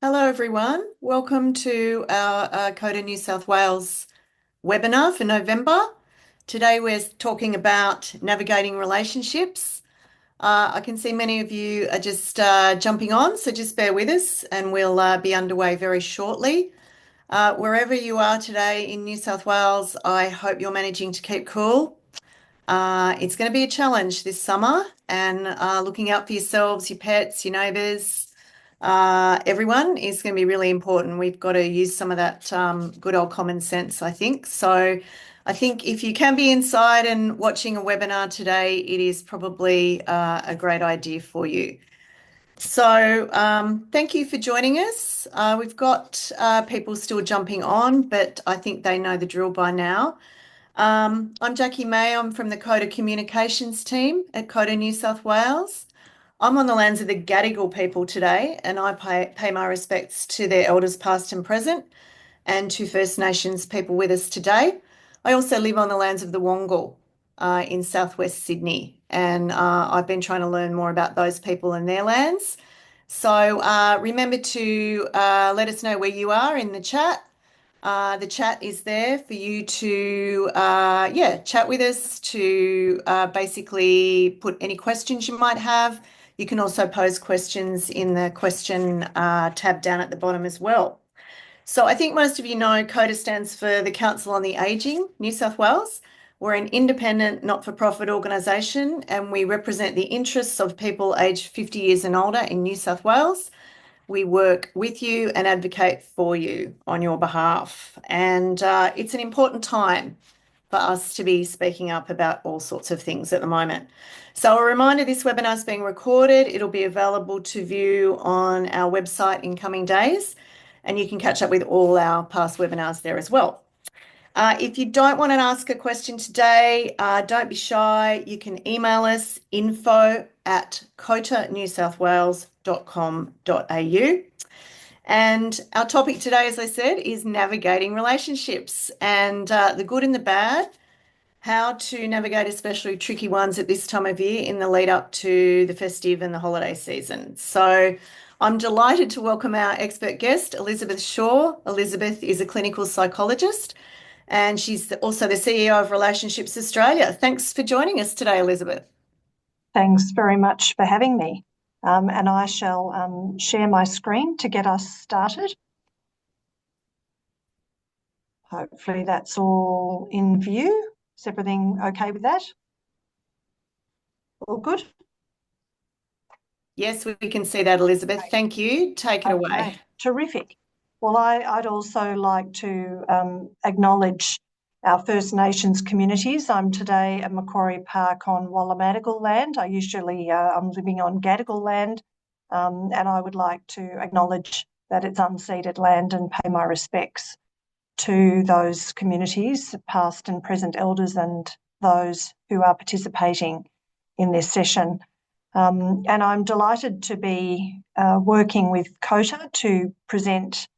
Hello, everyone. Welcome to our COTA New South Wales webinar for November. Today we're talking about navigating relationships. I can see many of you are just jumping on, so just bear with us and we'll be underway very shortly. Wherever you are today in New South Wales, I hope you're managing to keep cool. It's going to be a challenge this summer and looking out for yourselves, your pets, your neighbours, everyone is going to be really important. We've got to use some of that good old common sense, I think. So I think if you can be inside and watching a webinar today, it is probably a great idea for you. So thank you for joining us. We've got people still jumping on, but I think they know the drill by now. I'm Jackie May. I'm from the COTA Communications team at COTA New South Wales. I'm on the lands of the Gadigal people today, and I pay my respects to their elders past and present and to First Nations people with us today. I also live on the lands of the Wongal in southwest Sydney, and I've been trying to learn more about those people and their lands. So remember to let us know where you are in the chat. The chat is there for you to, chat with us, to basically put any questions you might have. You can also pose questions in the question tab down at the bottom as well. So I think most of you know COTA stands for the Council on the Ageing, New South Wales. We're an independent, not-for-profit organisation, and we represent the interests of people aged 50 years and older in New South Wales. We work with you and advocate for you on your behalf. And it's an important time for us to be speaking up about all sorts of things at the moment. So a reminder, this webinar is being recorded. It'll be available to view on our website in coming days, and you can catch up with all our past webinars there as well. If you don't want to ask a question today, don't be shy. You can email us info@cotanewsouthwales.com.au. And our topic today, as I said, is navigating relationships and the good and the bad, how to navigate especially tricky ones at this time of year in the lead up to the festive and the holiday season. So I'm delighted to welcome our expert guest, Elizabeth Shaw. Elizabeth is a clinical psychologist and she's also the CEO of Relationships Australia. Thanks for joining us today, Elizabeth. Thanks very much for having me. And I shall share my screen to get us started. Hopefully that's all in view. Is everything okay with that? All good? Yes, we can see that, Elizabeth. Thank you. Take it away. Terrific. Well, I'd also like to acknowledge our First Nations communities. I'm today at Macquarie Park on Wallamadigal land. I'm living on Gadigal land, and I would like to acknowledge that it's unceded land and pay my respects to those communities, past and present elders, and those who are participating in this session. And I'm delighted to be working with COTA to present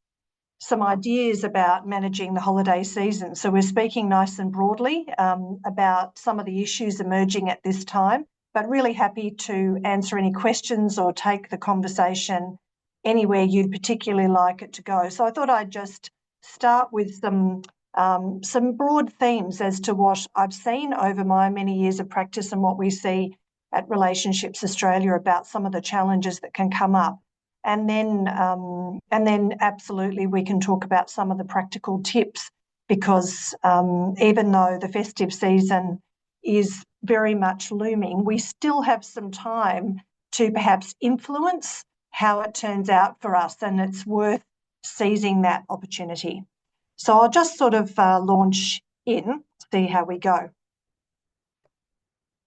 some ideas about managing the holiday season. So we're speaking nice and broadly about some of the issues emerging at this time, but really happy to answer any questions or take the conversation anywhere you'd particularly like it to go. So I thought I'd just start with some broad themes as to what I've seen over my many years of practice and what we see at Relationships Australia about some of the challenges that can come up. And then absolutely we can talk about some of the practical tips because even though the festive season is very much looming, we still have some time to perhaps influence how it turns out for us, and it's worth seizing that opportunity. So I'll just sort of launch in, see how we go.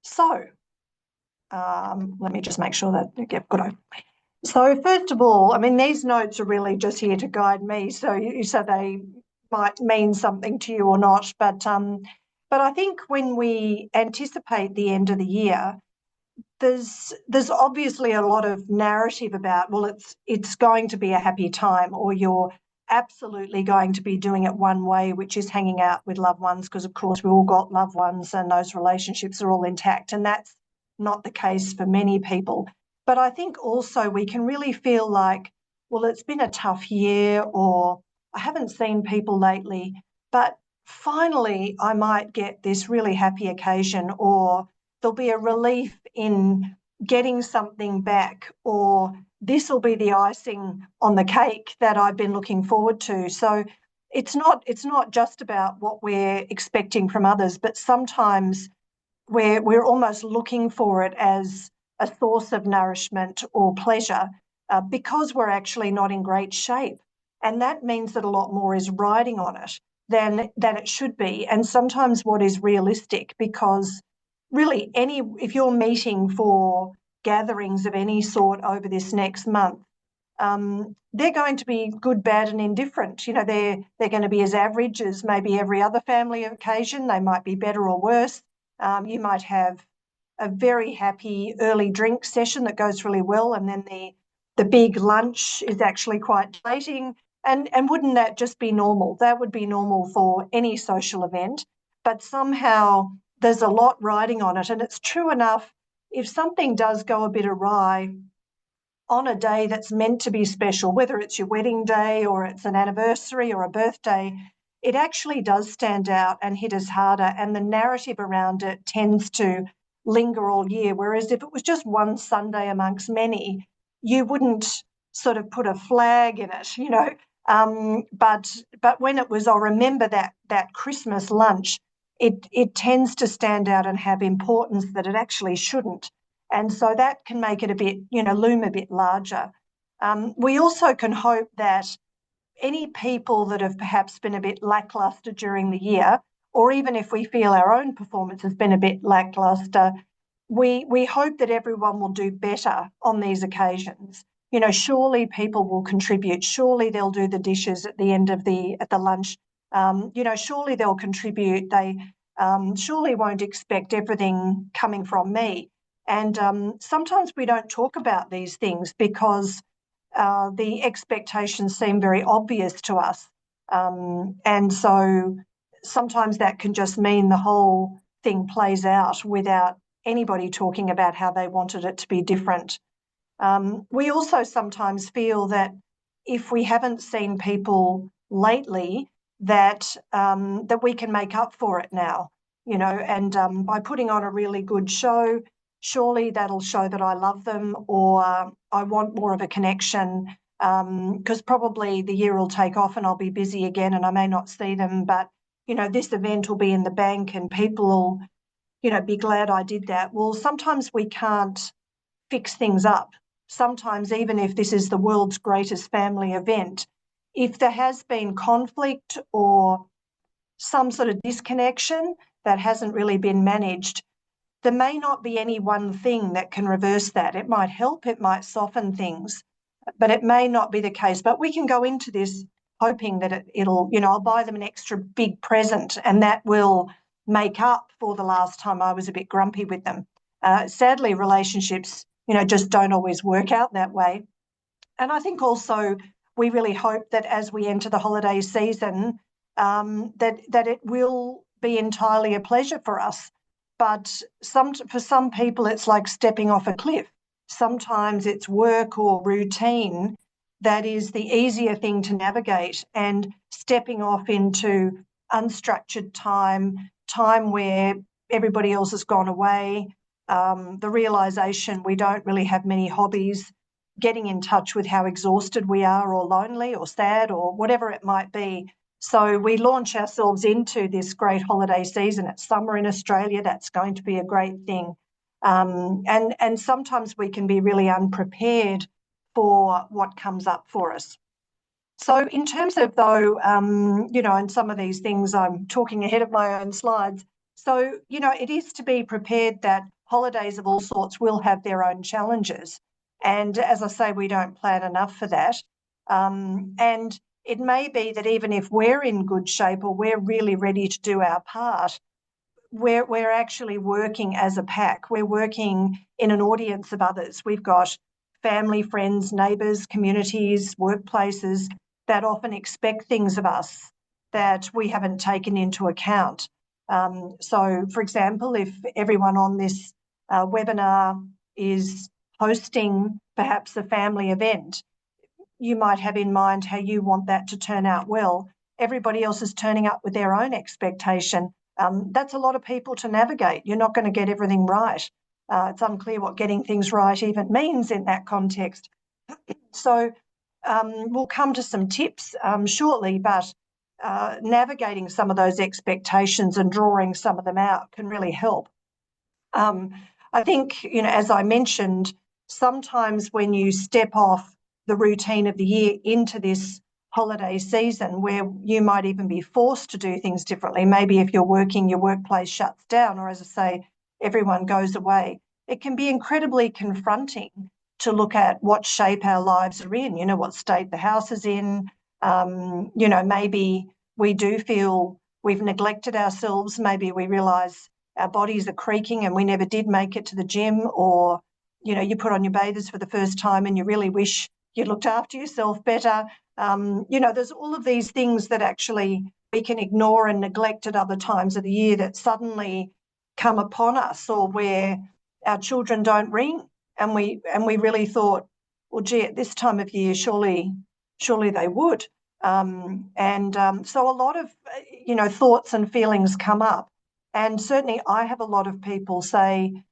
So let me just make sure that, yep, good. So first of all, I mean, these notes are really just here to guide me, so they might mean something to you or not. But I think when we anticipate the end of the year, there's obviously a lot of narrative about, well, it's going to be a happy time, or you're absolutely going to be doing it one way, which is hanging out with loved ones, because of course we all got loved ones and those relationships are all intact, and that's not the case for many people. But I think also we can really feel like well, it's been a tough year, or I haven't seen people lately, but finally I might get this really happy occasion, or there'll be a relief in getting something back, or this will be the icing on the cake that I've been looking forward to. So it's not just about what we're expecting from others, but sometimes we're almost looking for it as a source of nourishment or pleasure, because we're actually not in great shape. And that means that a lot more is riding on it than it should be. And sometimes what is realistic, because really if you're meeting for gatherings of any sort over this next month, they're going to be good, bad, and indifferent. You know, they're going to be as average as maybe every other family occasion. They might be better or worse. You might have a very happy early drink session that goes really well, and then the big lunch is actually quite deflating. And wouldn't that just be normal? That would be normal for any social event, but somehow there's a lot riding on it. And it's true enough, if something does go a bit awry on a day that's meant to be special, whether it's your wedding day or it's an anniversary or a birthday, it actually does stand out and hit us harder. And the narrative around it tends to linger all year. Whereas if it was just one Sunday amongst many, you wouldn't sort of put a flag in it, you know. But when it was, I'll remember that Christmas lunch, it tends to stand out and have importance that it actually shouldn't. And so that can make it a bit, loom a bit larger. We also can hope that any people that have perhaps been a bit lackluster during the year, or even if we feel our own performance has been a bit lackluster, we hope that everyone will do better on these occasions. You know, surely people will contribute. Surely they'll do the dishes at the end of at the lunch. Surely they'll contribute. They surely won't expect everything coming from me. And sometimes we don't talk about these things because the expectations seem very obvious to us. And so sometimes that can just mean the whole thing plays out without anybody talking about how they wanted it to be different. We also sometimes feel that if we haven't seen people lately, that we can make up for it now, and by putting on a really good show, surely that'll show that I love them, or I want more of a connection, because probably the year will take off and I'll be busy again and I may not see them, but this event will be in the bank and people will be glad I did that. Well, sometimes we can't fix things up. Sometimes, even if this is the world's greatest family event, if there has been conflict or some sort of disconnection that hasn't really been managed, there may not be any one thing that can reverse that. It might help, it might soften things, but it may not be the case. But we can go into this hoping that it'll, I'll buy them an extra big present and that will make up for the last time I was a bit grumpy with them. Sadly, relationships, just don't always work out that way. And I think also we really hope that as we enter the holiday season, that it will be entirely a pleasure for us. But for some people, it's like stepping off a cliff. Sometimes it's work or routine that is the easier thing to navigate, and stepping off into unstructured time where everybody else has gone away, the realisation we don't really have many hobbies, getting in touch with how exhausted we are or lonely or sad or whatever it might be. So we launch ourselves into this great holiday season. It's summer in Australia. That's going to be a great thing. And sometimes we can be really unprepared for what comes up for us. So in terms of, though, and some of these things, I'm talking ahead of my own slides. So, it is to be prepared that holidays of all sorts will have their own challenges. And as I say, we don't plan enough for that. And it may be that even if we're in good shape or we're really ready to do our part, we're actually working as a pack. We're working in an audience of others. We've got family, friends, neighbours, communities, workplaces that often expect things of us that we haven't taken into account. So, for example, if everyone on this webinar is hosting perhaps a family event, you might have in mind how you want that to turn out well. Everybody else is turning up with their own expectation. That's a lot of people to navigate. You're not going to get everything right. It's unclear what getting things right even means in that context. So we'll come to some tips shortly, but navigating some of those expectations and drawing some of them out can really help. I think, as I mentioned, sometimes when you step off the routine of the year into this holiday season where you might even be forced to do things differently, maybe if you're working, your workplace shuts down, or as I say, everyone goes away, it can be incredibly confronting to look at what shape our lives are in, what state the house is in. Maybe we do feel we've neglected ourselves. Maybe we realise our bodies are creaking and we never did make it to the gym, or, you put on your bathers for the first time and you really wish you looked after yourself better. There's all of these things that actually we can ignore and neglect at other times of the year that suddenly come upon us, or where our children don't ring and we really thought, well, gee, at this time of year, surely they would. So a lot of, thoughts and feelings come up. And certainly I have a lot of people say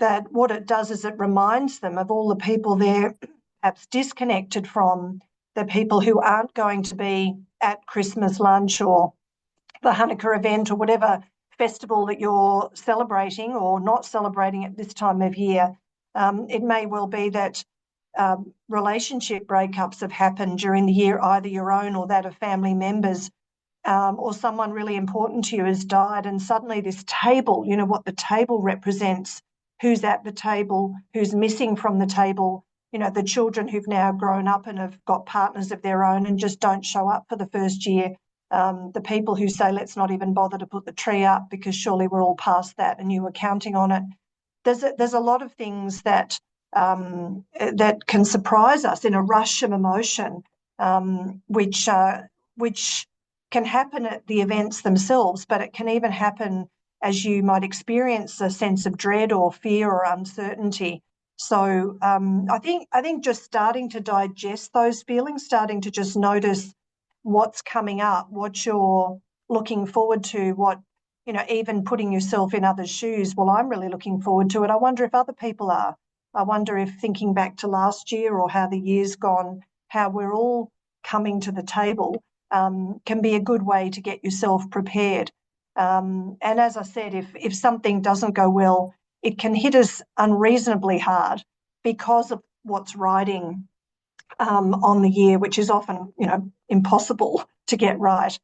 that what it does is it reminds them of all the people they're perhaps disconnected from, the people who aren't going to be at Christmas lunch or the Hanukkah event or whatever festival that you're celebrating or not celebrating at this time of year. It may well be that relationship breakups have happened during the year, either your own or that of family members, or someone really important to you has died, and suddenly this table, what the table represents, who's at the table, who's missing from the table, the children who've now grown up and have got partners of their own and just don't show up for the first year, the people who say, let's not even bother to put the tree up because surely we're all past that and you were counting on it. There's a lot of things that that can surprise us in a rush of emotion, which can happen at the events themselves, but it can even happen as you might experience a sense of dread or fear or uncertainty. So I think just starting to digest those feelings, starting to just notice what's coming up, what you're looking forward to, what, even putting yourself in others' shoes. Well, I'm really looking forward to it. I wonder if other people are. I wonder if, thinking back to last year or how the year's gone, how we're all coming to the table, can be a good way to get yourself prepared. And as I said, if something doesn't go well, it can hit us unreasonably hard because of what's riding on the year, which is often, impossible to get right.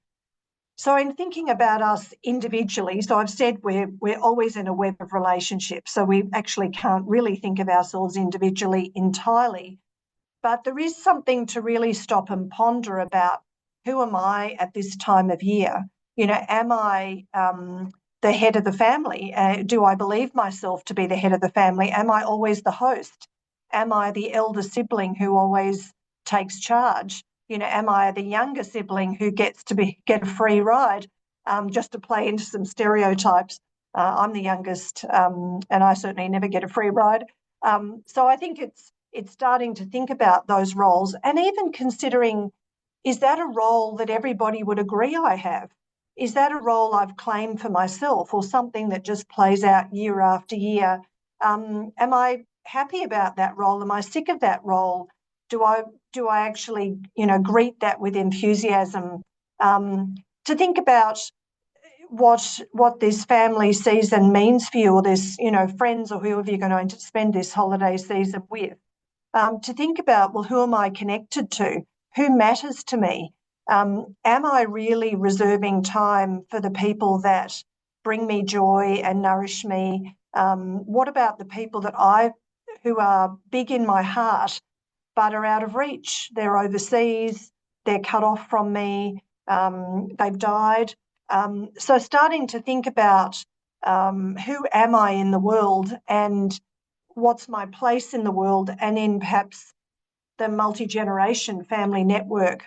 So in thinking about us individually, so I've said we're always in a web of relationships, so we actually can't really think of ourselves individually entirely. But there is something to really stop and ponder about: who am I at this time of year? Am I the head of the family? Do I believe myself to be the head of the family? Am I always the host? Am I the elder sibling who always takes charge? Am I the younger sibling who gets to get a free ride? Just to play into some stereotypes, I'm the youngest, and I certainly never get a free ride. So I think it's starting to think about those roles and even considering, is that a role that everybody would agree I have? Is that a role I've claimed for myself, or something that just plays out year after year? Am I happy about that role? Am I sick of that role? Do I actually, greet that with enthusiasm? To think about what this family season means for you, or this, friends or whoever you're going to spend this holiday season with. To think about, well, who am I connected to? Who matters to me? Am I really reserving time for the people that bring me joy and nourish me? What about the people who are big in my heart but are out of reach? They're overseas, they're cut off from me, they've died. So starting to think about who am I in the world and what's my place in the world and in perhaps the multi-generation family network.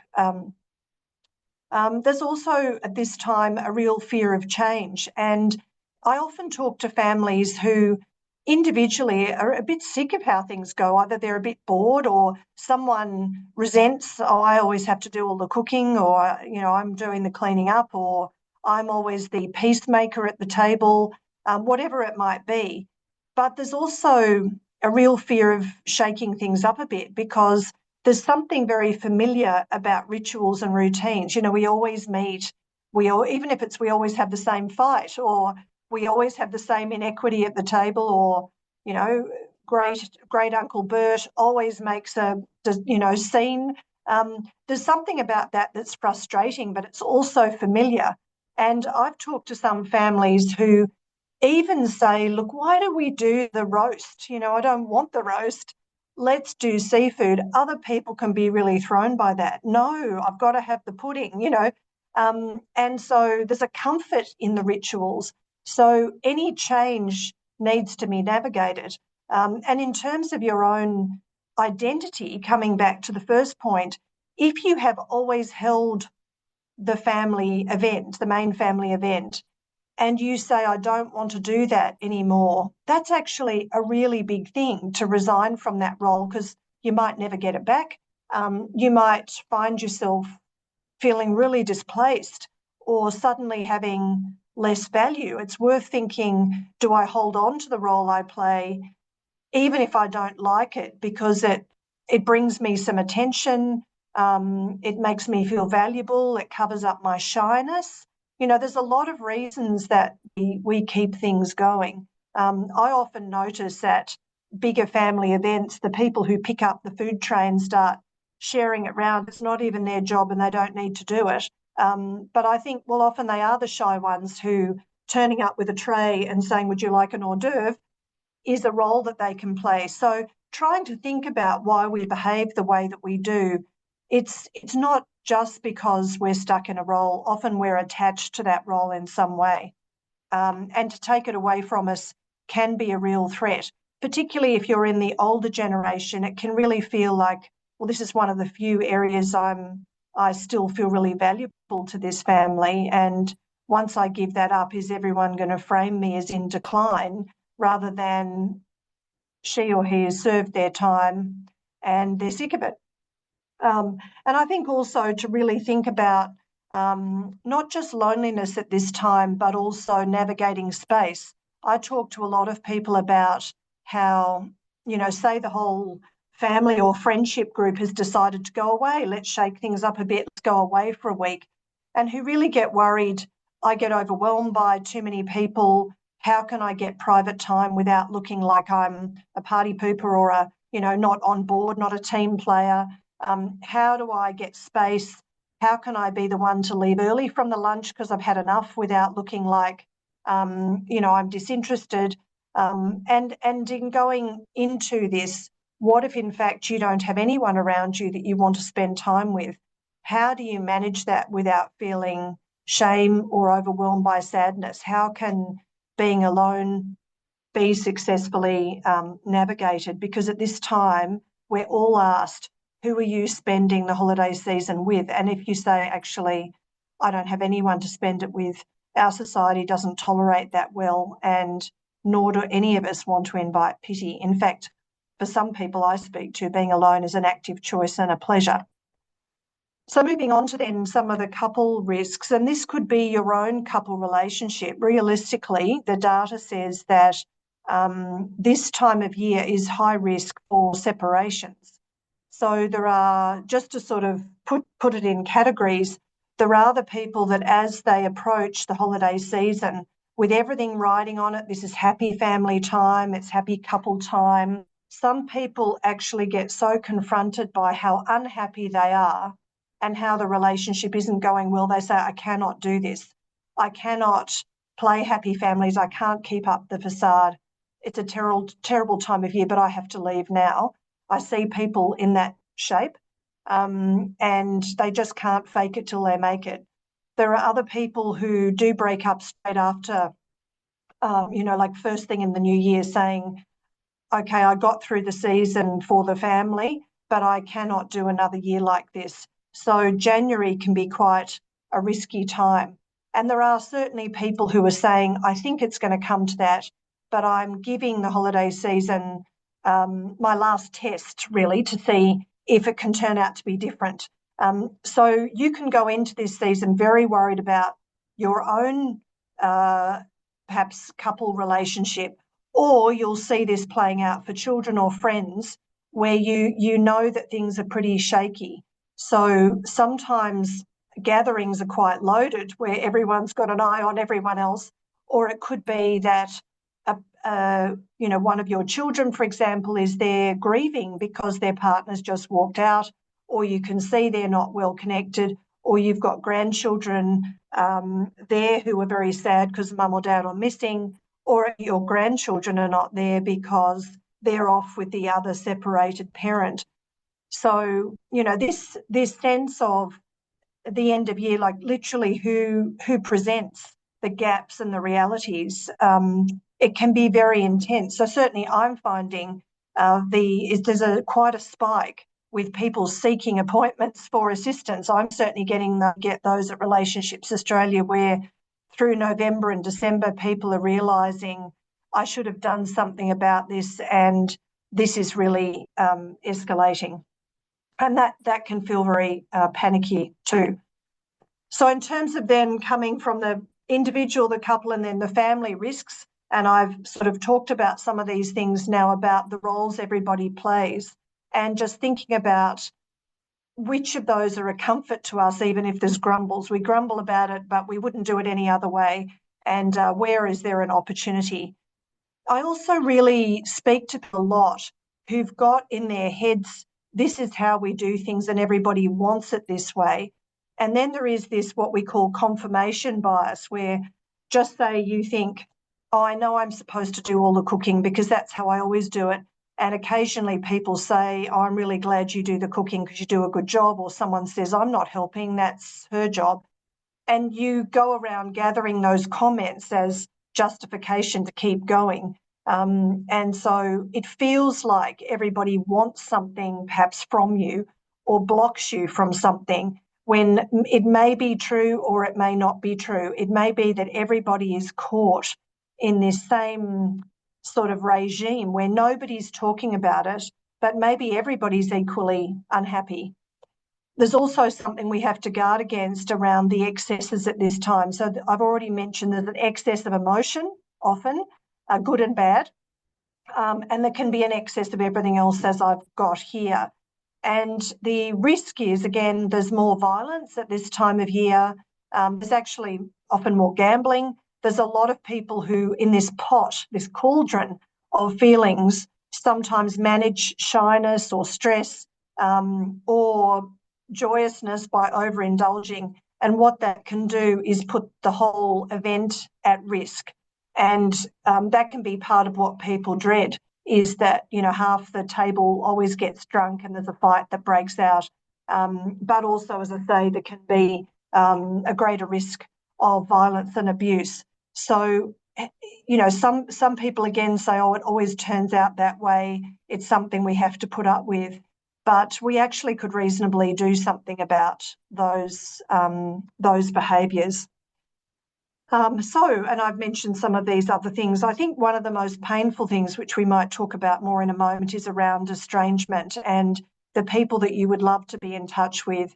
There's also at this time a real fear of change. And I often talk to families who individually are a bit sick of how things go. Either they're a bit bored or someone resents, oh, I always have to do all the cooking, or, I'm doing the cleaning up, or I'm always the peacemaker at the table, whatever it might be. But there's also a real fear of shaking things up a bit because there's something very familiar about rituals and routines. We always meet, even if it's we always have the same fight, or we always have the same inequity at the table, or, you know, great Uncle Bert always makes a, scene. There's something about that that's frustrating, but it's also familiar. And I've talked to some families who even say, look, why do we do the roast? I don't want the roast. Let's do seafood. Other people can be really thrown by that. No, I've got to have the pudding. And so there's a comfort in the rituals. So any change needs to be navigated. And in terms of your own identity, coming back to the first point, if you have always held the family event, the main family event, and you say, I don't want to do that anymore, that's actually a really big thing to resign from that role because you might never get it back. You might find yourself feeling really displaced or suddenly having less value. It's worth thinking, do I hold on to the role I play even if I don't like it, because it brings me some attention, it makes me feel valuable, it covers up my shyness. There's a lot of reasons that we keep things going. I often notice at bigger family events, the people who pick up the food tray and start sharing it around, it's not even their job and they don't need to do it. But I think, well, often they are the shy ones who turning up with a tray and saying, would you like an hors d'oeuvre, is a role that they can play. So trying to think about why we behave the way that we do, it's not just because we're stuck in a role. Often we're attached to that role in some way. And to take it away from us can be a real threat, particularly if you're in the older generation. It can really feel like, well, this is one of the few areas I still feel really valuable to this family. And once I give that up, is everyone going to frame me as in decline rather than she or he has served their time and they're sick of it? And I think also to really think about not just loneliness at this time, but also navigating space. I talk to a lot of people about how, say the whole family or friendship group has decided to go away, let's shake things up a bit, let's go away for a week, and who really get worried, I get overwhelmed by too many people. How can I get private time without looking like I'm a party pooper or not on board, not a team player? How do I get space? How can I be the one to leave early from the lunch because I've had enough without looking like, I'm disinterested? And in going into this, what if in fact you don't have anyone around you that you want to spend time with? How do you manage that without feeling shame or overwhelmed by sadness? How can being alone be successfully navigated? Because at this time, we're all asked, who are you spending the holiday season with? And if you say, actually, I don't have anyone to spend it with, our society doesn't tolerate that well, and nor do any of us want to invite pity. In fact, for some people I speak to, being alone is an active choice and a pleasure. So moving on to then some of the couple risks, and this could be your own couple relationship. Realistically, the data says that this time of year is high risk for separations. So there are, just to sort of put it in categories, there are the people that as they approach the holiday season, with everything riding on it, this is happy family time, it's happy couple time. Some people actually get so confronted by how unhappy they are and how the relationship isn't going well, they say, I cannot do this. I cannot play happy families. I can't keep up the facade. It's a terrible, terrible time of year, but I have to leave now. I see people in that shape, and they just can't fake it till they make it. There are other people who do break up straight after, like first thing in the new year, saying, okay, I got through the season for the family, but I cannot do another year like this. So January can be quite a risky time. And there are certainly people who are saying, I think it's going to come to that but I'm giving the holiday season my last test, really, to see if it can turn out to be different. So you can go into this season very worried about your own perhaps couple relationship, or you'll see this playing out for children or friends where you know that things are pretty shaky. So sometimes gatherings are quite loaded where everyone's got an eye on everyone else, or it could be that one of your children, for example, is there grieving because their partner's just walked out, or you can see they're not well connected, or you've got grandchildren there who are very sad because mum or dad are missing, or your grandchildren are not there because they're off with the other separated parent. So, this sense of the end of year, like literally who presents the gaps and the realities, it can be very intense. So certainly I'm finding there's quite a spike with people seeking appointments for assistance. I'm certainly get those at Relationships Australia, where through November and December people are realising I should have done something about this, and this is really escalating. And that can feel very panicky too. So in terms of then coming from the individual, the couple, and then the family risks, and I've sort of talked about some of these things now about the roles everybody plays, and just thinking about which of those are a comfort to us, even if there's grumbles. We grumble about it, but we wouldn't do it any other way. And where is there an opportunity? I also really speak to people a lot who've got in their heads, this is how we do things and everybody wants it this way. And then there is this, what we call confirmation bias, where just say you think, oh, I know I'm supposed to do all the cooking because that's how I always do it. And occasionally people say, oh, I'm really glad you do the cooking because you do a good job. Or someone says, I'm not helping, that's her job. And you go around gathering those comments as justification to keep going. And so it feels like everybody wants something perhaps from you or blocks you from something, when it may be true or it may not be true. It may be that everybody is caught in this same sort of regime where nobody's talking about it, but maybe everybody's equally unhappy. There's also something we have to guard against around the excesses at this time. So I've already mentioned there's an excess of emotion, often, good and bad, and there can be an excess of everything else as I've got here. And the risk is, again, there's more violence at this time of year. There's actually often more gambling. There's a lot of people who, in this pot, this cauldron of feelings, sometimes manage shyness or stress or joyousness by overindulging. And what that can do is put the whole event at risk. And that can be part of what people dread, is that, half the table always gets drunk and there's a fight that breaks out. But also, as I say, there can be a greater risk of violence and abuse. So, some people again say, oh, it always turns out that way. It's something we have to put up with. But we actually could reasonably do something about those behaviours. And I've mentioned some of these other things. I think one of the most painful things, which we might talk about more in a moment, is around estrangement and the people that you would love to be in touch with.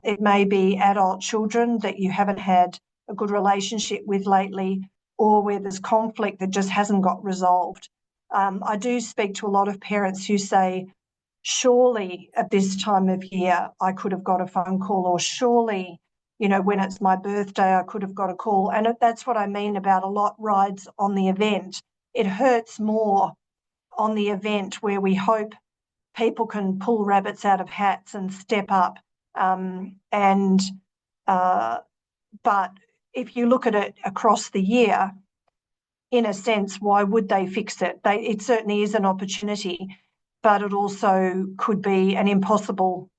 It may be adult children that you haven't had a good relationship with lately, or where there's conflict that just hasn't got resolved. I do speak to a lot of parents who say, surely at this time of year I could have got a phone call, or surely, when it's my birthday, I could have got a call. And that's what I mean about a lot rides on the event. It hurts more on the event where we hope people can pull rabbits out of hats and step up. But if you look at it across the year, in a sense, why would they fix it? It certainly is an opportunity, but it also could be an impossible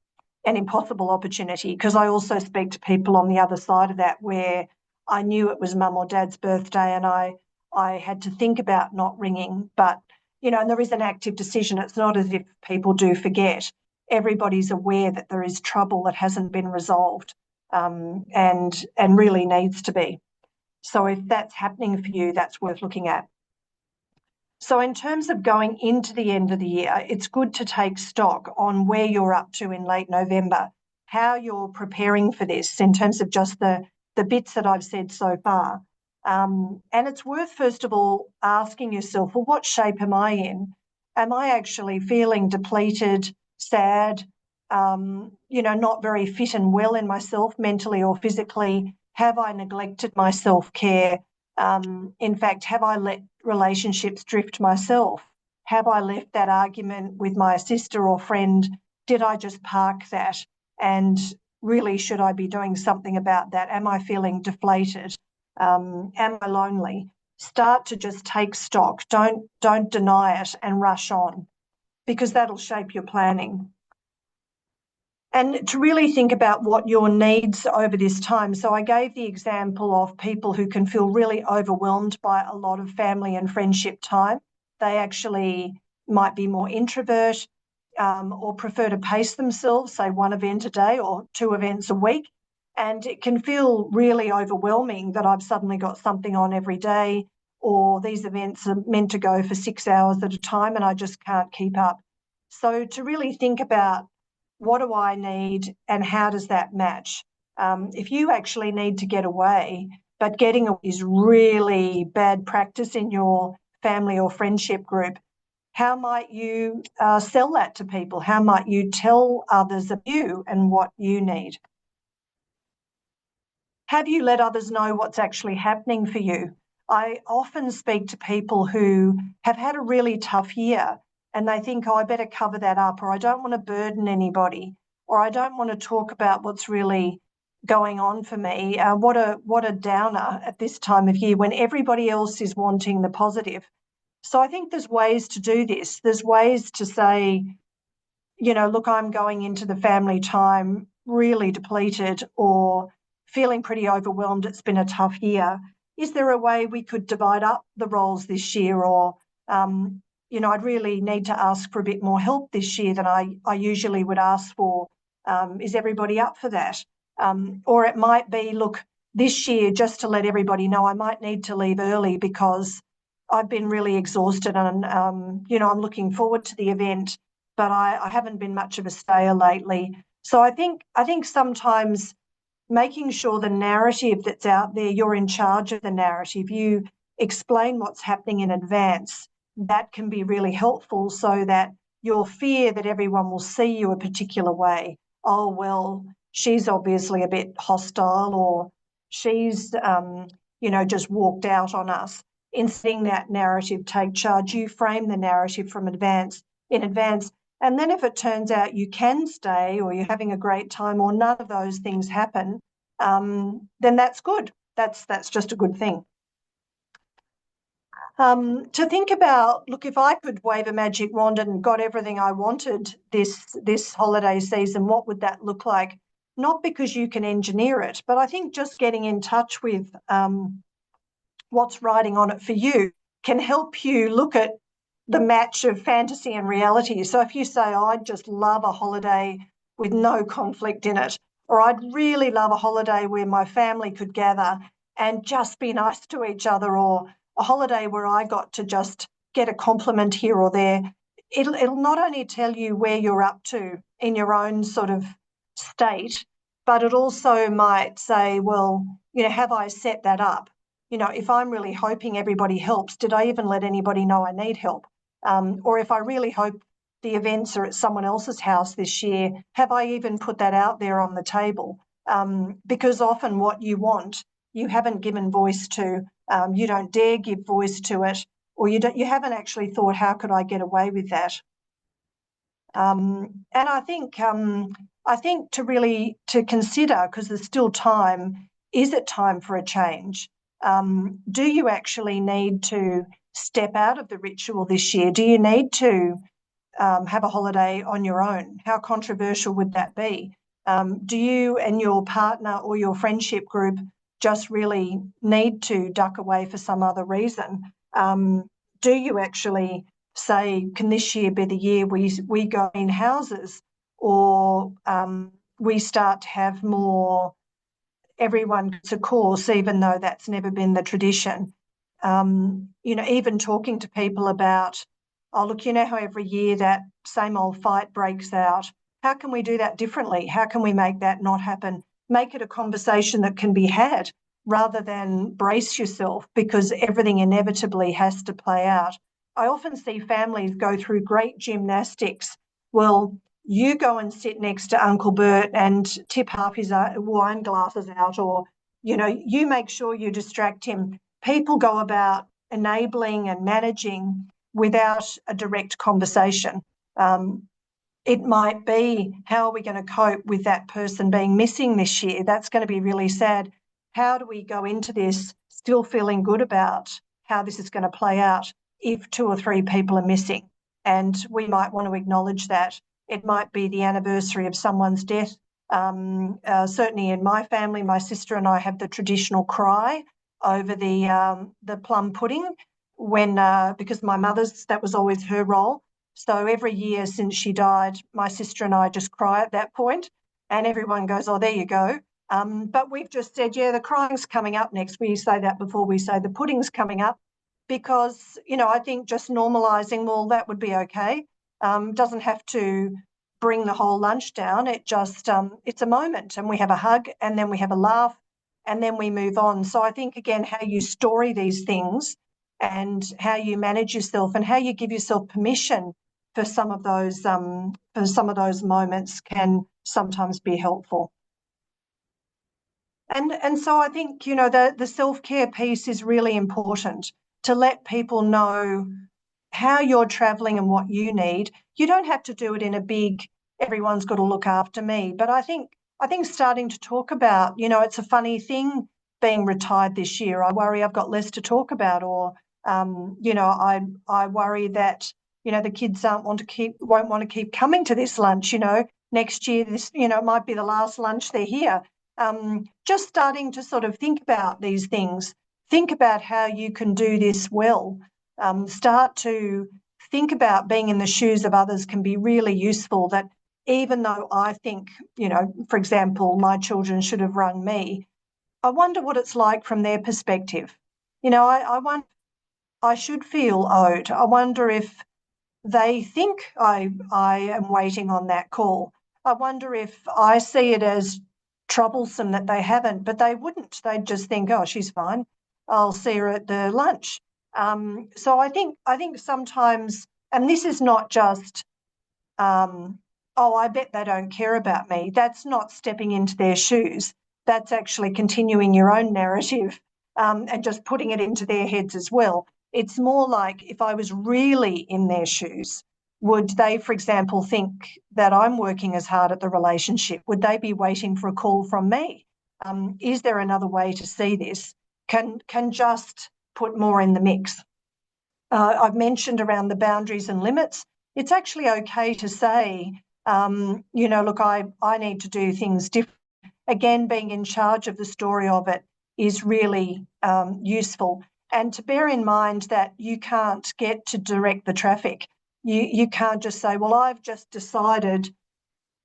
opportunity, because I also speak to people on the other side of that where I knew it was mum or dad's birthday and I had to think about not ringing, but, and there is an active decision. It's not as if people do forget. Everybody's aware that there is trouble that hasn't been resolved, and really needs to be. So if that's happening for you, that's worth looking at. So, in terms of going into the end of the year, it's good to take stock on where you're up to in late November, how you're preparing for this in terms of just the bits that I've said so far. And it's worth, first of all, asking yourself, well, what shape am I in? Am I actually feeling depleted, sad, not very fit and well in myself, mentally or physically? Have I neglected my self care? In fact, have I let relationships drift myself? Have I left that argument with my sister or friend? Did I just park that? And really, should I be doing something about that? Am I feeling deflated? Am I lonely? Start to just take stock. Don't deny it and rush on, because that'll shape your planning. And to really think about what your needs over this time. So I gave the example of people who can feel really overwhelmed by a lot of family and friendship time. They actually might be more introvert, or prefer to pace themselves, say one event a day or two events a week. And it can feel really overwhelming that I've suddenly got something on every day, or these events are meant to go for 6 hours at a time and I just can't keep up. So to really think about, what do I need and how does that match? If you actually need to get away, but getting away is really bad practice in your family or friendship group, how might you sell that to people? How might you tell others of you and what you need? Have you let others know what's actually happening for you? I often speak to people who have had a really tough year and they think, oh, I better cover that up, or I don't want to burden anybody, or I don't want to talk about what's really going on for me. What a downer at this time of year when everybody else is wanting the positive. So I think there's ways to do this. There's ways to say, look, I'm going into the family time really depleted or feeling pretty overwhelmed. It's been a tough year. Is there a way we could divide up the roles this year? Or, I'd really need to ask for a bit more help this year than I usually would ask for. Is everybody up for that? Or it might be, look, this year, just to let everybody know, I might need to leave early because I've been really exhausted and, I'm looking forward to the event, but I haven't been much of a stayer lately. So I think sometimes making sure the narrative that's out there, you're in charge of the narrative. You explain what's happening in advance. That can be really helpful so that your fear that everyone will see you a particular way. Oh, well, she's obviously a bit hostile, or she's, just walked out on us. In seeing that narrative take charge, you frame the narrative in advance. And then if it turns out you can stay, or you're having a great time, or none of those things happen, then that's good. That's just a good thing. To think about, look, if I could wave a magic wand and got everything I wanted this holiday season, what would that look like? Not because you can engineer it, but I think just getting in touch with what's riding on it for you can help you look at the match of fantasy and reality. So if you say, oh, I'd just love a holiday with no conflict in it, or I'd really love a holiday where my family could gather and just be nice to each other, or a holiday where I got to just get a compliment here or there, it'll not only tell you where you're up to in your own sort of state, but it also might say, well, have I set that up? If I'm really hoping everybody helps, did I even let anybody know I need help? Or if I really hope the events are at someone else's house this year, have I even put that out there on the table? Because often what you want, you haven't given voice to, you don't dare give voice to it, or you haven't actually thought, how could I get away with that? And I think to consider, because there's still time, is it time for a change? Do you actually need to step out of the ritual this year? Do you need to have a holiday on your own? How controversial would that be? Do you and your partner or your friendship group just really need to duck away for some other reason? Do you actually say, can this year be the year we go in houses, or we start to have more, everyone gets a course, even though that's never been the tradition? even talking to people about, oh, look, you know how every year that same old fight breaks out. How can we do that differently? How can we make that not happen? Make it a conversation that can be had rather than brace yourself because everything inevitably has to play out. I often see families go through great gymnastics. Well, you go and sit next to Uncle Bert and tip half his wine glasses out, or, you make sure you distract him. People go about enabling and managing without a direct conversation. It might be, how are we going to cope with that person being missing this year? That's going to be really sad. How do we go into this still feeling good about how this is going to play out if 2 or 3 people are missing? And we might want to acknowledge that. It might be the anniversary of someone's death. Certainly in my family, my sister and I have the traditional cry over the plum pudding because my mother's, that was always her role. So every year since she died, my sister and I just cry at that point, and everyone goes, oh, there you go. But we've just said, yeah, the crying's coming up next. We say that before we say the pudding's coming up because, I think just normalising, well, that would be okay. Doesn't have to bring the whole lunch down. It just, it's a moment, and we have a hug, and then we have a laugh, and then we move on. So I think, again, how you story these things and how you manage yourself and how you give yourself permission for some of those moments can sometimes be helpful. And so I think, the self-care piece is really important to let people know how you're traveling and what you need. You don't have to do it in a big, everyone's got to look after me. But I think starting to talk about, it's a funny thing being retired this year. I worry I've got less to talk about, or I worry that, the kids won't want to keep coming to this lunch, next year, this, it might be the last lunch they're here. Just starting to sort of think about these things, think about how you can do this well. Start to think about being in the shoes of others can be really useful. That even though I think, for example, my children should have rung me, I wonder what it's like from their perspective. I wonder, I should feel owed. I wonder if they think I am waiting on that call. I wonder if I see it as troublesome that they haven't, but they wouldn't. They'd just think, oh, she's fine. I'll see her at the lunch. So I think sometimes, and this is not just, oh, I bet they don't care about me. That's not stepping into their shoes. That's actually continuing your own narrative and just putting it into their heads as well. It's more like, if I was really in their shoes, would they, for example, think that I'm working as hard at the relationship? Would they be waiting for a call from me? Is there another way to see this? Can just put more in the mix. I've mentioned around the boundaries and limits. It's actually okay to say, look, I need to do things different. Again, being in charge of the story of it is really useful. And to bear in mind that you can't get to direct the traffic. You can't just say, well, I've just decided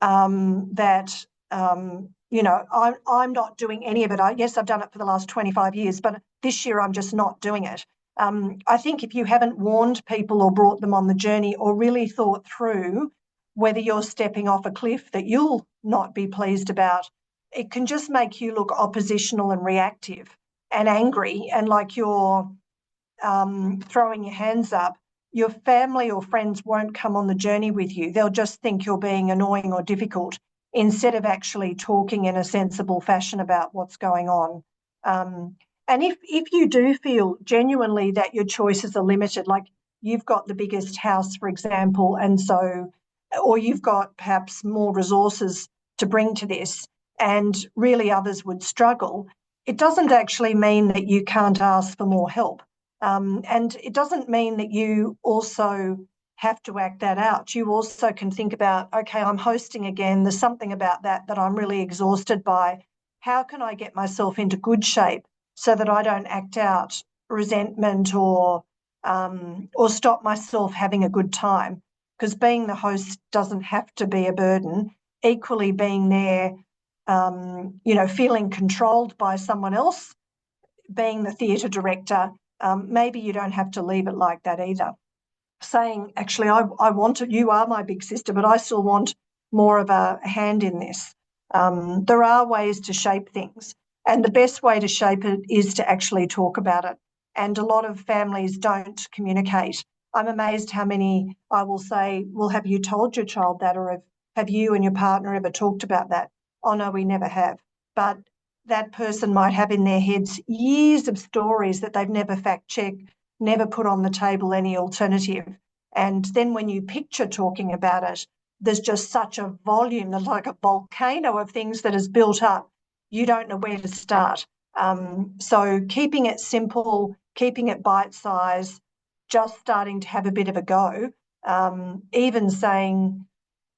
that, I'm not doing any of it. Yes, I've done it for the last 25 years, but this year I'm just not doing it. I think if you haven't warned people or brought them on the journey or really thought through whether you're stepping off a cliff that you'll not be pleased about, it can just make you look oppositional and reactive and angry and like you're throwing your hands up. Your family or friends won't come on the journey with you. They'll just think you're being annoying or difficult instead of actually talking in a sensible fashion about what's going on. And if you do feel genuinely that your choices are limited, like you've got the biggest house, for example, and so, or you've got perhaps more resources to bring to this, and really others would struggle, it doesn't actually mean that you can't ask for more help. And it doesn't mean that you also have to act that out. You also can think about, okay, I'm hosting again. There's something about that I'm really exhausted by. How can I get myself into good shape so that I don't act out resentment or stop myself having a good time? Because being the host doesn't have to be a burden. Equally, being there, feeling controlled by someone else, being the theatre director, maybe you don't have to leave it like that either. Saying, actually, I want it, you are my big sister, but I still want more of a hand in this. There are ways to shape things, and the best way to shape it is to actually talk about it. And a lot of families don't communicate. I'm amazed how many I will say, well, have you told your child that, or have you and your partner ever talked about that? Oh, no, we never have. But that person might have in their heads years of stories that they've never fact checked, never put on the table any alternative. And then when you picture talking about it, there's just such a volume, there's like a volcano of things that is built up. You don't know where to start. So keeping it simple, keeping it bite size, just starting to have a bit of a go, even saying,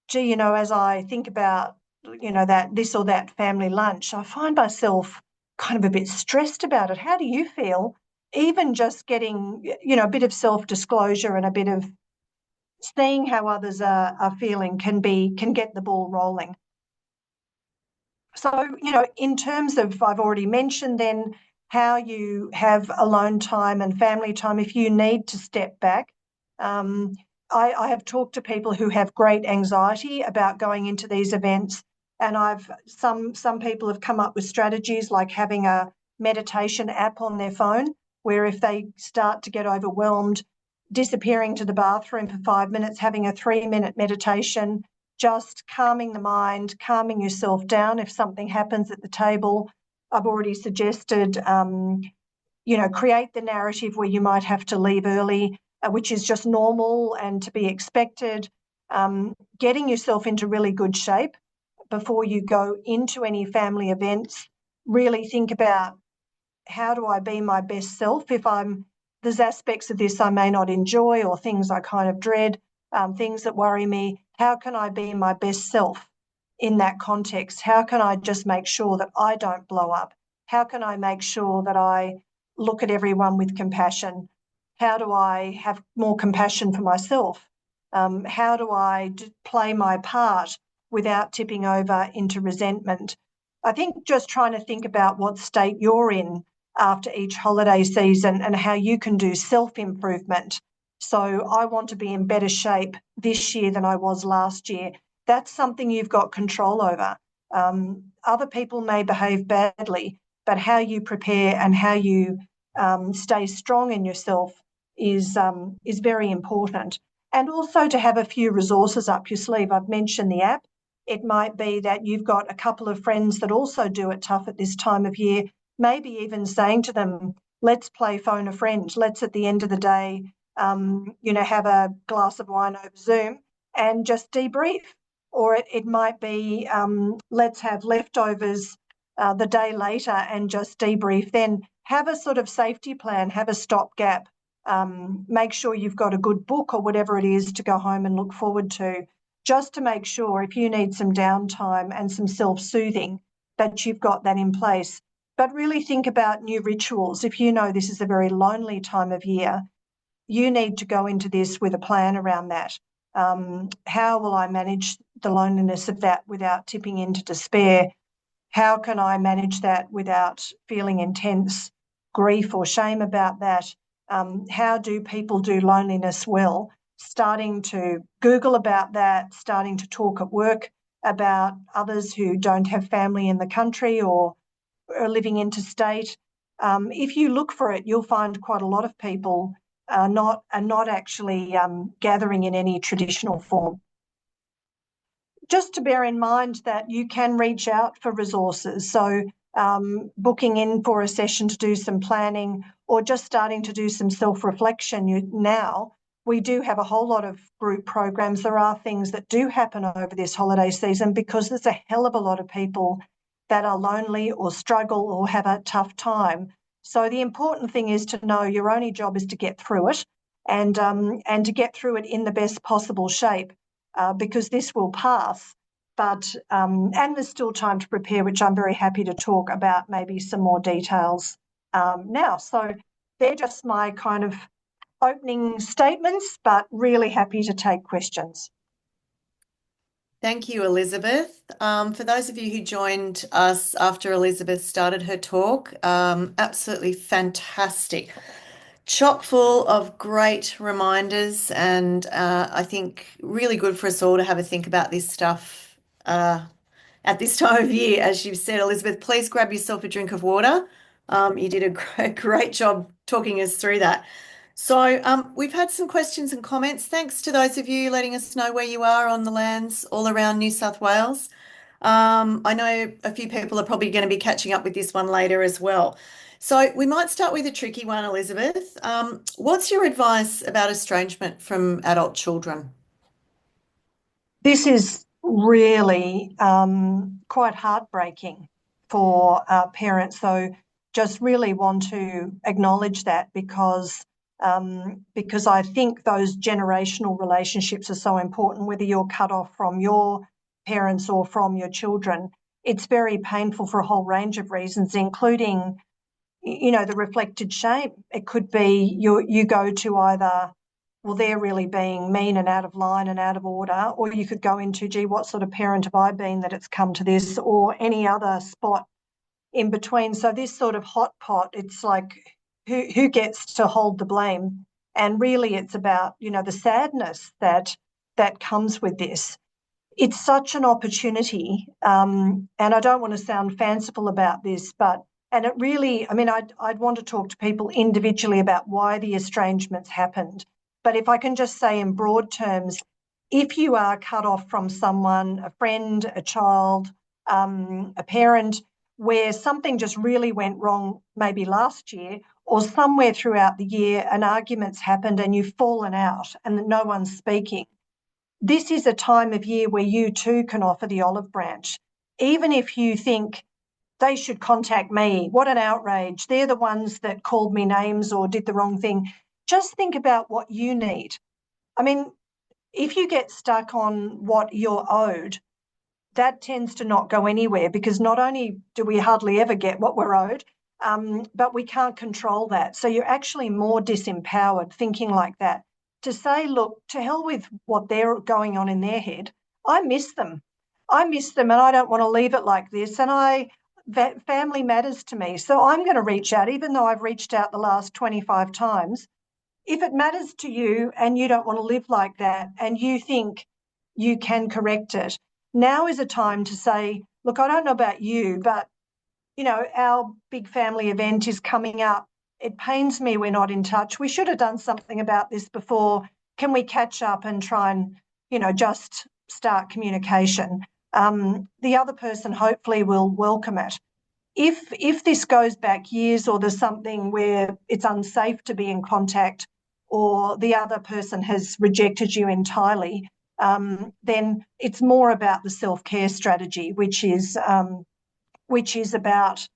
gee, as I think about, that this or that family lunch, I find myself kind of a bit stressed about it. How do you feel? Even just getting, a bit of self-disclosure and a bit of seeing how others are feeling can get the ball rolling. So, in terms of, I've already mentioned then how you have alone time and family time if you need to step back. Um, I have talked to people who have great anxiety about going into these events, and some people have come up with strategies like having a meditation app on their phone, where if they start to get overwhelmed, disappearing to the bathroom for 5 minutes, having a 3-minute meditation, just calming the mind, calming yourself down if something happens at the table. I've already suggested, create the narrative where you might have to leave early, which is just normal and to be expected. Getting yourself into really good shape before you go into any family events. Really think about, how do I be my best self if there's aspects of this I may not enjoy, or things I kind of dread, things that worry me. How can I be my best self in that context? How can I just make sure that I don't blow up? How can I make sure that I look at everyone with compassion? How do I have more compassion for myself? How do I play my part without tipping over into resentment? I think just trying to think about what state you're in after each holiday season and how you can do self-improvement. So I want to be in better shape this year than I was last year. That's something you've got control over. Other people may behave badly, but how you prepare and how you stay strong in yourself is very important. And also to have a few resources up your sleeve. I've mentioned the app. It might be that you've got a couple of friends that also do it tough at this time of year, maybe even saying to them, let's play phone a friend. Let's, at the end of the day, have a glass of wine over Zoom and just debrief. Or it might be, let's have leftovers the day later and just debrief then. Have a sort of safety plan, have a stopgap. Make sure you've got a good book or whatever it is to go home and look forward to, just to make sure if you need some downtime and some self-soothing, that you've got that in place. But really think about new rituals. If you know this is a very lonely time of year, you need to go into this with a plan around that. How will I manage the loneliness of that without tipping into despair? How can I manage that without feeling intense grief or shame about that? How do people do loneliness well? Starting to Google about that, starting to talk at work about others who don't have family in the country or are living interstate. If you look for it, you'll find quite a lot of people are not actually gathering in any traditional form. Just to bear in mind that you can reach out for resources. So booking in for a session to do some planning, or just starting to do some self-reflection now. We do have a whole lot of group programs. There are things that do happen over this holiday season because there's a hell of a lot of people that are lonely or struggle or have a tough time. So the important thing is to know your only job is to get through it, and to get through it in the best possible shape, because this will pass. But and there's still time to prepare, which I'm very happy to talk about maybe some more details now. So they're just my kind of opening statements, but really happy to take questions. Thank you, Elizabeth. For those of you who joined us after Elizabeth started her talk, absolutely fantastic. chock full of great reminders, and I think really good for us all to have a think about this stuff at this time of year. As you've said, Elizabeth, please grab yourself a drink of water. You did a great job talking us through that. So, we've had some questions and comments. Thanks to those of you letting us know where you are on the lands all around New South Wales. I know a few people are probably going to be catching up with this one later as well. So we might start with a tricky one, Elizabeth. What's your advice about estrangement from adult children? This is really quite heartbreaking for parents. So just really want to acknowledge that because I think those generational relationships are so important, whether you're cut off from your parents or from your children. It's very painful for a whole range of reasons, including the reflected shame. It could be you go to either, well, they're really being mean and out of line and out of order, or you could go into, gee, what sort of parent have I been that it's come to this, or any other spot in between. So this sort of hot pot, it's like who gets to hold the blame? And really it's about, the sadness that comes with this. It's such an opportunity, and I don't want to sound fanciful about this, but and it really, I mean, I'd want to talk to people individually about why the estrangements happened. But if I can just say in broad terms, if you are cut off from someone, a friend, a child, a parent, where something just really went wrong, maybe last year or somewhere throughout the year, an argument's happened and you've fallen out and no one's speaking, this is a time of year where you too can offer the olive branch. Even if you think they should contact me, what an outrage, they're the ones that called me names or did the wrong thing. Just think about what you need. I mean, if you get stuck on what you're owed, that tends to not go anywhere because not only do we hardly ever get what we're owed, but we can't control that. So you're actually more disempowered thinking like that. To say, look, to hell with what they're going on in their head. I miss them. I miss them and I don't want to leave it like this. And family matters to me. So I'm going to reach out, even though I've reached out the last 25 times. If it matters to you and you don't want to live like that and you think you can correct it, now is a time to say, look, I don't know about you, but our big family event is coming up. It pains me we're not in touch. We should have done something about this before. Can we catch up and try and, just start communication? The other person hopefully will welcome it. If this goes back years or there's something where it's unsafe to be in contact or the other person has rejected you entirely, then it's more about the self-care strategy, which is about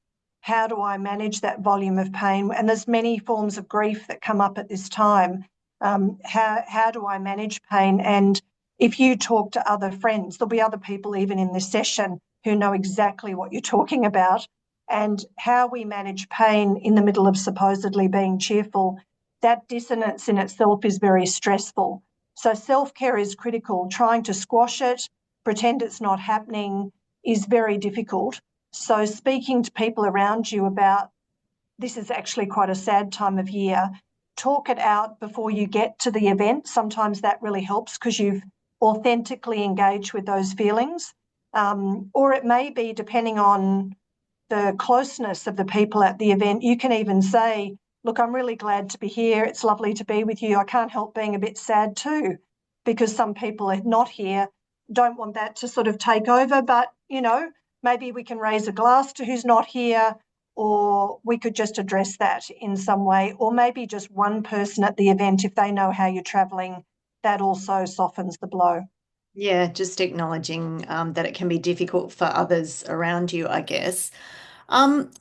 how do I manage that volume of pain? And there's many forms of grief that come up at this time. How do I manage pain? And if you talk to other friends, there'll be other people even in this session who know exactly what you're talking about. And how we manage pain in the middle of supposedly being cheerful, that dissonance in itself is very stressful. So self-care is critical. Trying to squash it, pretend it's not happening is very difficult. So speaking to people around you about this is actually quite a sad time of year, talk it out before you get to the event. Sometimes that really helps because you've authentically engaged with those feelings. Or it may be, depending on the closeness of the people at the event, you can even say, look, I'm really glad to be here. It's lovely to be with you. I can't help being a bit sad too, because some people are not here, don't want that to sort of take over. But, maybe we can raise a glass to who's not here, or we could just address that in some way. Or maybe just one person at the event, if they know how you're travelling, that also softens the blow. Yeah, just acknowledging that it can be difficult for others around you, I guess. Um,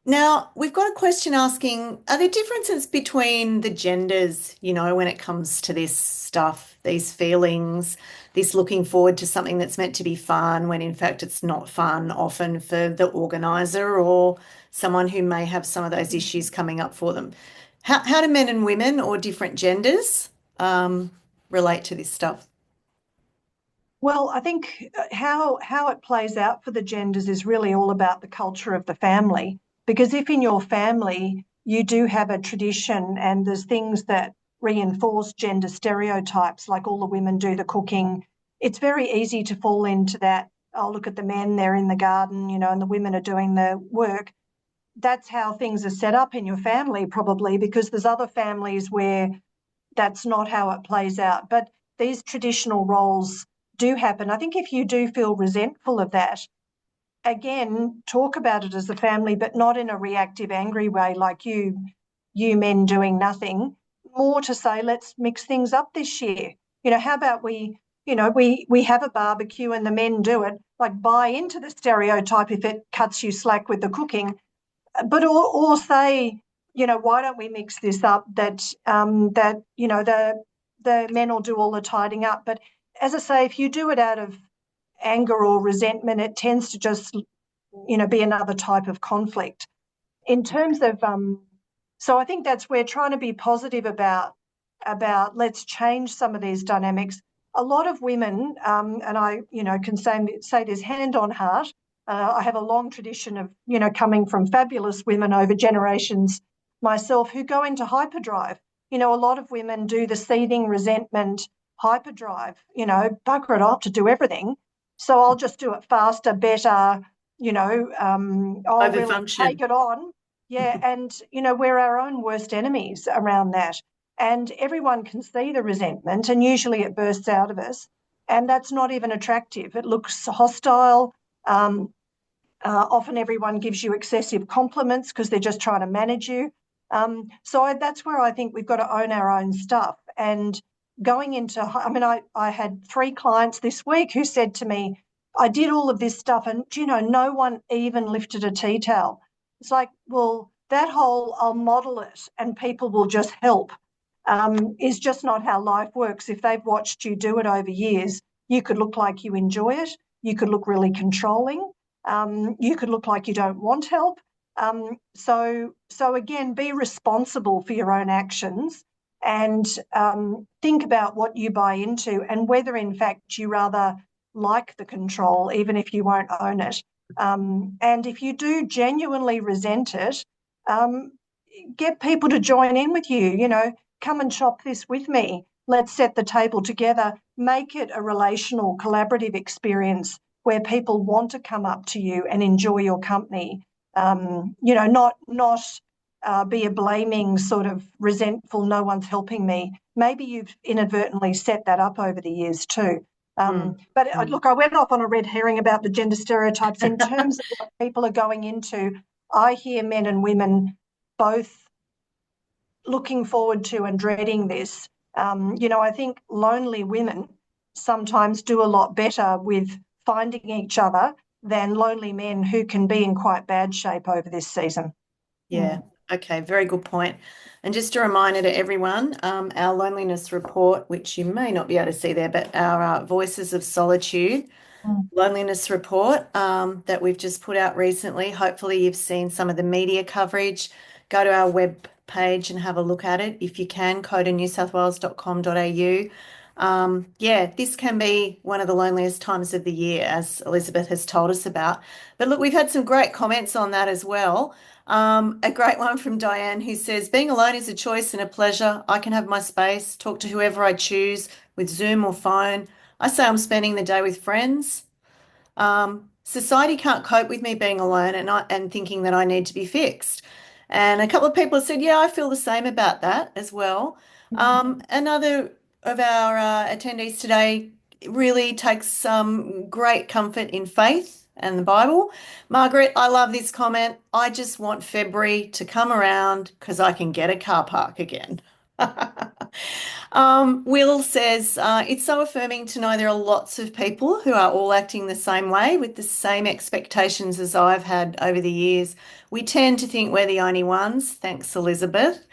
Now, we've got a question asking, are there differences between the genders, when it comes to this stuff, these feelings, this looking forward to something that's meant to be fun when in fact it's not fun, often for the organizer or someone who may have some of those issues coming up for them? How do men and women or different genders relate to this stuff? Well, I think how it plays out for the genders is really all about the culture of the family. Because if in your family you do have a tradition and there's things that reinforce gender stereotypes, like all the women do the cooking. It's very easy to fall into that. Oh, look at the men, they're in the garden, and the women are doing the work. That's how things are set up in your family, probably, because there's other families where that's not how it plays out. But these traditional roles do happen. I think if you do feel resentful of that, again, talk about it as a family, but not in a reactive, angry way like you men doing nothing. More to say, let's mix things up this year. How about we have a barbecue and the men do it. Like, buy into the stereotype if it cuts you slack with the cooking, but or say, why don't we mix this up that the men will do all the tidying up. But as I say, if you do it out of anger or resentment, it tends to just be another type of conflict. In terms of so I think that's where trying to be positive about let's change some of these dynamics. A lot of women, and I can say this hand on heart. I have a long tradition of coming from fabulous women over generations myself who go into hyperdrive. A lot of women do the seething resentment hyperdrive. Bugger it off to do everything. So I'll just do it faster, better. I'll really take Overfunction. it on. Yeah, and we're our own worst enemies around that. And everyone can see the resentment, and usually it bursts out of us. And that's not even attractive. It looks hostile. Um, Often everyone gives you excessive compliments because they're just trying to manage you. That's where I think we've got to own our own stuff. And going into, I had 3 clients this week who said to me, I did all of this stuff and, no one even lifted a tea towel. It's like, well, that whole I'll model it and people will just help is just not how life works. If they've watched you do it over years, you could look like you enjoy it. You could look really controlling. You could look like you don't want help. So again, be responsible for your own actions and think about what you buy into and whether, in fact, you rather like the control, even if you won't own it. And if you do genuinely resent it, um, get people to join in with you. Come and shop this with me. Let's set the table together. Make it a relational, collaborative experience where people want to come up to you and enjoy your company. Not be a blaming sort of resentful, no one's helping me. Maybe you've inadvertently set that up over the years too. Mm. But Mm. look, I went off on a red herring about the gender stereotypes. In terms of what people are going into, I hear men and women both looking forward to and dreading this. I think lonely women sometimes do a lot better with finding each other than lonely men who can be in quite bad shape over this season. Yeah. Mm. Okay. Very good point. And just a reminder to everyone, our loneliness report, which you may not be able to see there, but our Voices of Solitude Mm. loneliness report that we've just put out recently. Hopefully, you've seen some of the media coverage. Go to our web page and have a look at it if you can, codanewsouthwales.com.au. Yeah, this can be one of the loneliest times of the year, as Elizabeth has told us about. But look, we've had some great comments on that as well. A great one from Diane who says, being alone is a choice and a pleasure. I can have my space, talk to whoever I choose with Zoom or phone. I say I'm spending the day with friends. Society can't cope with me being alone and thinking that I need to be fixed. And a couple of people have said, yeah, I feel the same about that as well. Another of our attendees today really takes some great comfort in faith and the Bible. Margaret, I love this comment. I just want February to come around because I can get a car park again. Will says, it's so affirming to know there are lots of people who are all acting the same way with the same expectations as I've had over the years. We tend to think we're the only ones. Thanks, Elizabeth.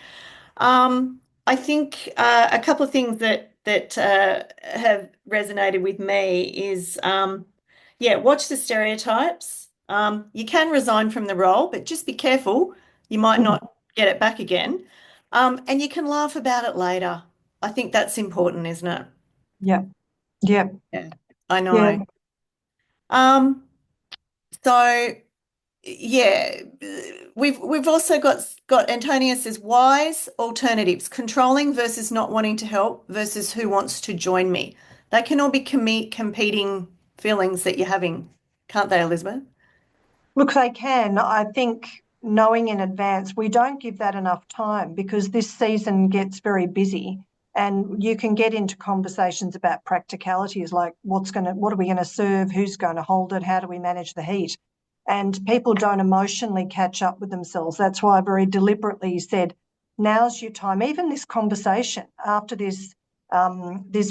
I think a couple of things that have resonated with me is, yeah, watch the stereotypes. You can resign from the role, but just be careful. You might Mm. not get it back again. And you can laugh about it later. I think that's important, isn't it? Yeah, yeah, Yeah, I yeah. know. Um, so yeah, we've also got Antonia says wise alternatives, controlling versus not wanting to help versus who wants to join me. They can all be competing feelings that you're having, can't they, Elizabeth? Look, they can. I think knowing in advance, we don't give that enough time because this season gets very busy and you can get into conversations about practicalities like what are we going to serve, who's going to hold it, how do we manage the heat? And people don't emotionally catch up with themselves. That's why I very deliberately said, now's your time. Even this conversation after this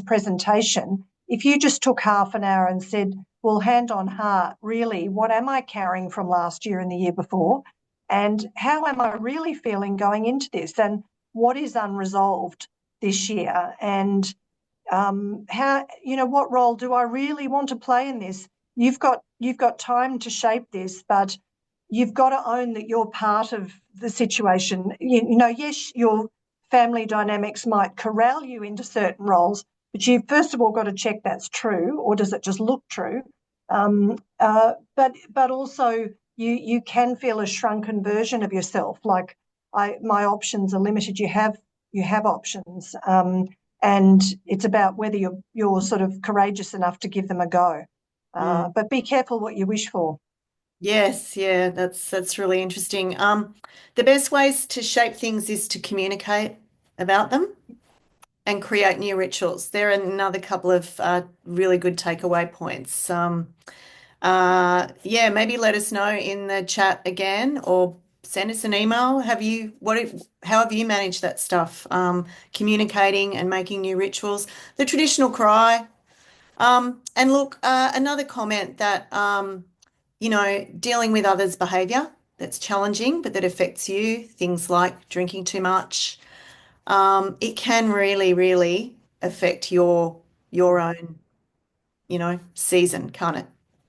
presentation, if you just took half an hour and said, well, hand on heart, really, what am I carrying from last year and the year before? And how am I really feeling going into this? And what is unresolved this year? And how, what role do I really want to play in this? You've got time to shape this, but you've got to own that you're part of the situation. Yes, your family dynamics might corral you into certain roles, but you've first of all got to check that's true, or does it just look true? But also you can feel a shrunken version of yourself. Like my options are limited. You have options, and it's about whether you're sort of courageous enough to give them a go. Mm. But be careful what you wish for. Yes, yeah, that's really interesting. The best ways to shape things is to communicate about them and create new rituals. There are another couple of really good takeaway points. Yeah, maybe let us know in the chat again or send us an email. How have you managed that stuff? Communicating and making new rituals. The traditional cry. And look, another comment that, dealing with others' behavior that's challenging, but that affects you, things like drinking too much, it can really, really affect your own, season, can't it?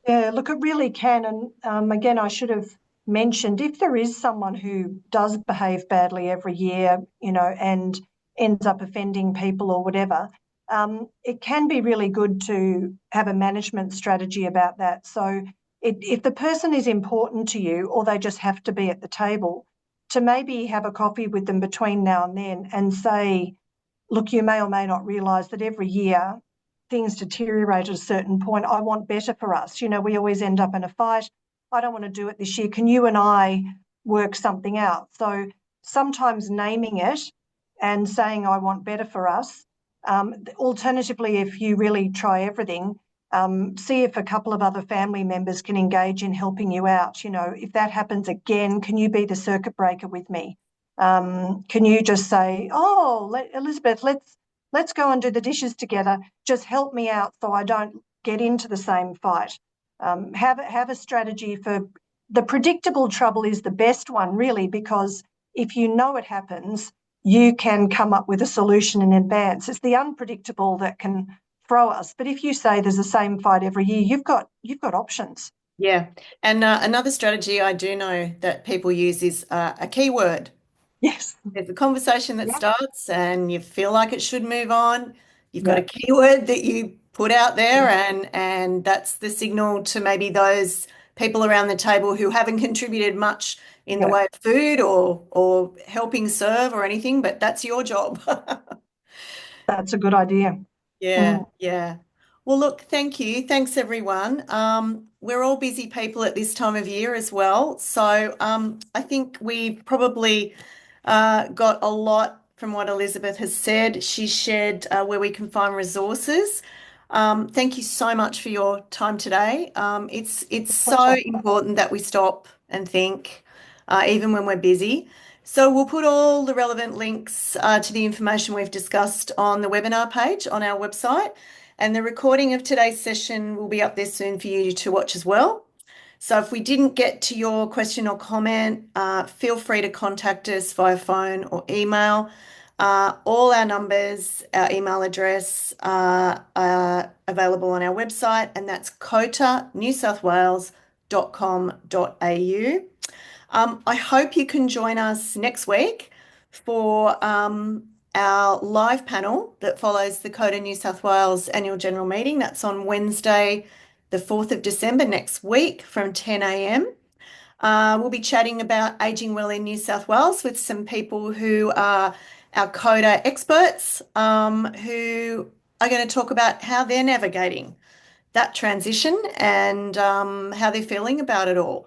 Yeah, look, it really can. And again, I should have mentioned if there is someone who does behave badly every year, and ends up offending people or whatever, it can be really good to have a management strategy about that. So if the person is important to you or they just have to be at the table, to maybe have a coffee with them between now and then and say, look, you may or may not realise that every year things deteriorate at a certain point. I want better for us. We always end up in a fight. I don't want to do it this year. Can you and I work something out? So sometimes naming it and saying, I want better for us. Alternatively, if you really try everything, see if a couple of other family members can engage in helping you out. If that happens again, can you be the circuit breaker with me? Can you just say, "Oh, Elizabeth, let's go and do the dishes together. Just help me out so I don't get into the same fight." Have a strategy for the predictable trouble is the best one, really, because if you know it happens, you can come up with a solution in advance. It's the unpredictable that can throw us. But if you say there's the same fight every year, you've got options. Yeah. And another strategy I do know that people use is a keyword. Yes. There's a conversation that Yeah. starts and you feel like it should move on. You've got a Yeah. keyword that you put out there and that's the signal to maybe those people around the table who haven't contributed much in the Yeah. way of food or helping serve or anything, but that's your job. That's a good idea. Yeah, Mm. yeah. Well, look, thank you. Thanks, everyone. We're all busy people at this time of year as well. So I think we've probably got a lot from what Elizabeth has said. She shared where we can find resources. Thank you so much for your time today. It's so Pleasure. important that we stop and think, even when we're busy. So we'll put all the relevant links to the information we've discussed on the webinar page on our website. And the recording of today's session will be up there soon for you to watch as well. So if we didn't get to your question or comment, feel free to contact us via phone or email. All our numbers, our email address are available on our website, and that's cotanewsouthwales.com.au. I hope you can join us next week for our live panel that follows the COTA New South Wales annual general meeting. That's on Wednesday, the 4th of December next week from 10 a.m. We'll be chatting about aging well in New South Wales with some people who are our COTA experts, who are going to talk about how they're navigating that transition and how they're feeling about it all.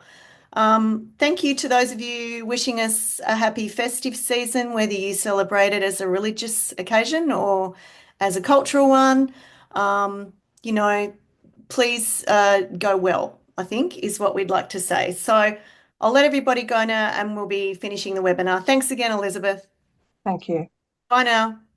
Thank you to those of you wishing us a happy festive season, whether you celebrate it as a religious occasion or as a cultural one. Um, you know, please go well, I think, is what we'd like to say. So I'll let everybody go now and we'll be finishing the webinar. Thanks again, Elizabeth. Thank you. Bye now.